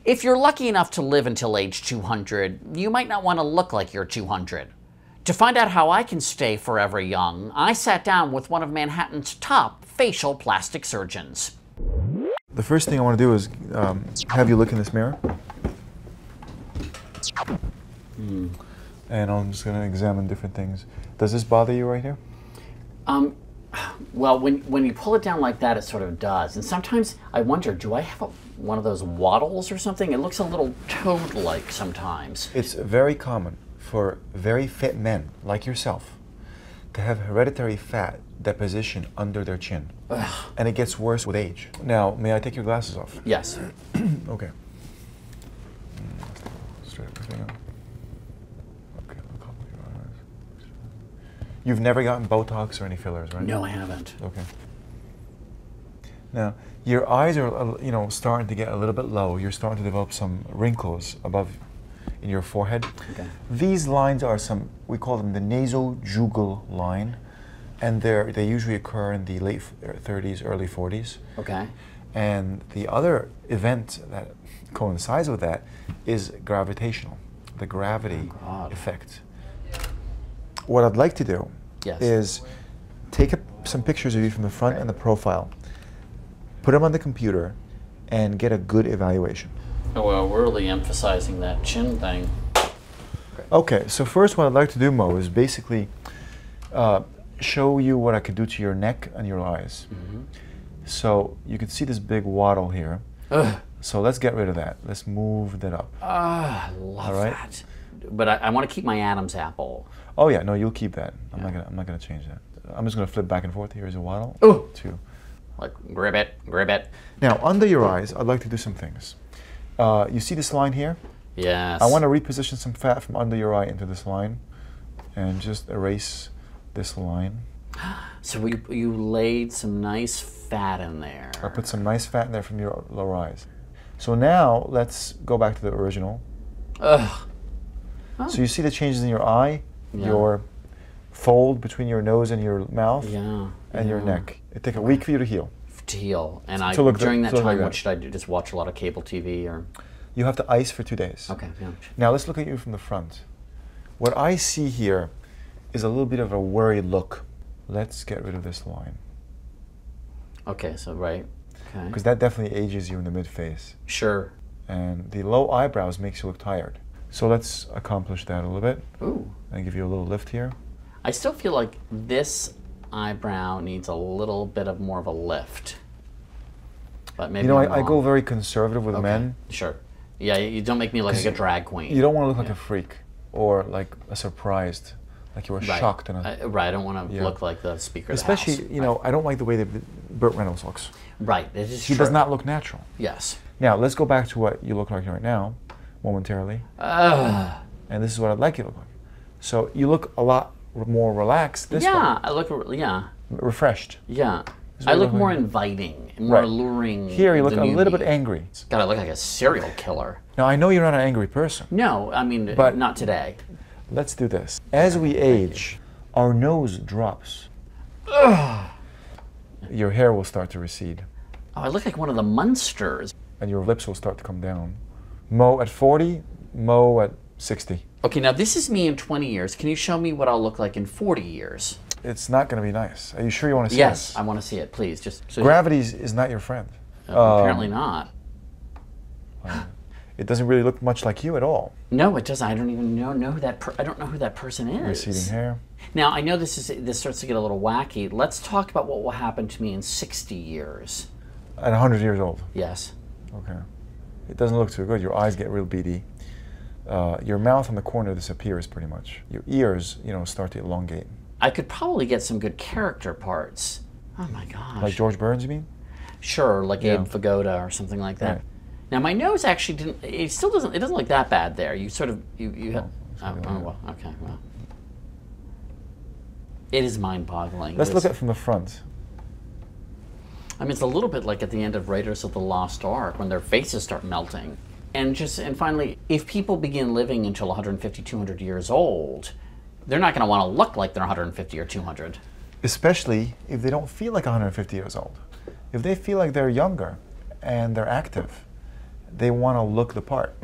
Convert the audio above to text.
If you're lucky enough to live until age 200, you might not want to look like you're 200. To find out how I can stay forever young, I sat down with one of Manhattan's top facial plastic surgeons. The first thing I want to do is have you look in this mirror. And I'm just going to examine different things. Does this bother you right here? Well, when you pull it down like that, it sort of does. And sometimes I wonder, do I have one of those waddles or something? It looks a little toad-like sometimes. It's very common for very fit men, like yourself, to have hereditary fat deposition under their chin. Ugh. And it gets worse with age. Now, may I take your glasses off? Yes. Okay. Straight everything up. Okay, look up your eyes. You've never gotten Botox or any fillers, right? No, I haven't. Okay. Now, your eyes are, starting to get a little bit low. You're starting to develop some wrinkles above in your forehead. Okay. These lines are we call them the nasojugal line, and they usually occur in the late 30s, early 40s. Okay. And the other event that coincides with that is gravitational, the gravity effect. What I'd like to do is take some pictures of you from the front and the profile, put them on the computer, and get a good evaluation. Oh, well, we're really emphasizing that chin thing. Okay, so first what I'd like to do, Mo, is basically show you what I could do to your neck and your eyes. So you can see this big waddle here. Ugh. So let's get rid of that. Let's move that up. I love that. But I want to keep my Adam's apple. Oh yeah, no, you'll keep that. I'm not gonna change that. I'm just gonna flip back and forth. Here's a waddle. Ooh. Two. Like grab it, grab it. Now under your eyes, I'd like to do some things. You see this line here? Yes. I want to reposition some fat from under your eye into this line, and just erase this line. So you laid some nice fat in there. I put some nice fat in there from your lower eyes. So now let's go back to the original. Ugh. Oh. So you see the changes in your eye, your fold between your nose and your mouth, and your neck. It takes a week for you to heal. To heal. And during that time, what should I do? Just watch a lot of cable TV, or? You have to ice for 2 days. Okay. Yeah. Now let's look at you from the front. What I see here is a little bit of a worried look. Let's get rid of this line. Okay. So right. Okay. Because that definitely ages you in the mid-face. Sure. And the low eyebrows makes you look tired. So let's accomplish that a little bit. Ooh. And give you a little lift here. I still feel like this eyebrow needs a little bit of more of a lift. But maybe I go very conservative with men. Sure. Yeah, you don't make me look like a drag queen. You don't want to look like a freak or like a surprised, like you were shocked. Right, I don't want to look like the Speaker of the House. Especially, I don't like the way that Burt Reynolds looks. Right, it is He does not look natural. Yes. Now, let's go back to what you look like right now, momentarily. And this is what I'd like you to look like. So you look a lot more relaxed this way. I look, refreshed. Yeah. I look more inviting, more alluring. Here you look a little bit angry. God, I look like a serial killer. Now, I know you're not an angry person. No, I mean, but not today. Let's do this. As we age, our nose drops. Your hair will start to recede. Oh, I look like one of the Munsters. And your lips will start to come down. Mo at 40, Mo at 60. Okay, now this is me in 20 years. Can you show me what I'll look like in 40 years? It's not going to be nice. Are you sure you want to see this? Yes, I want to see it, please. Gravity is not your friend. Apparently not. It doesn't really look much like you at all. No, it doesn't. I don't even know I don't know who that person is. Receding hair. Now, I know this starts to get a little wacky. Let's talk about what will happen to me in 60 years. At 100 years old? Yes. Okay. It doesn't look too good. Your eyes get real beady. Your mouth on the corner disappears pretty much. Your ears, start to elongate. I could probably get some good character parts. Oh my gosh. Like George Burns, you mean? Sure, like Abe Vigoda or something like that. Right. Now my nose actually it doesn't look that bad there. You sort of, well, okay, well. It is mind-boggling. Let's look at it from the front. I mean, it's a little bit like at the end of Raiders of the Lost Ark when their faces start melting. And finally, if people begin living until 150, 200 years old, they're not going to want to look like they're 150 or 200. Especially if they don't feel like 150 years old. If they feel like they're younger and they're active, they want to look the part.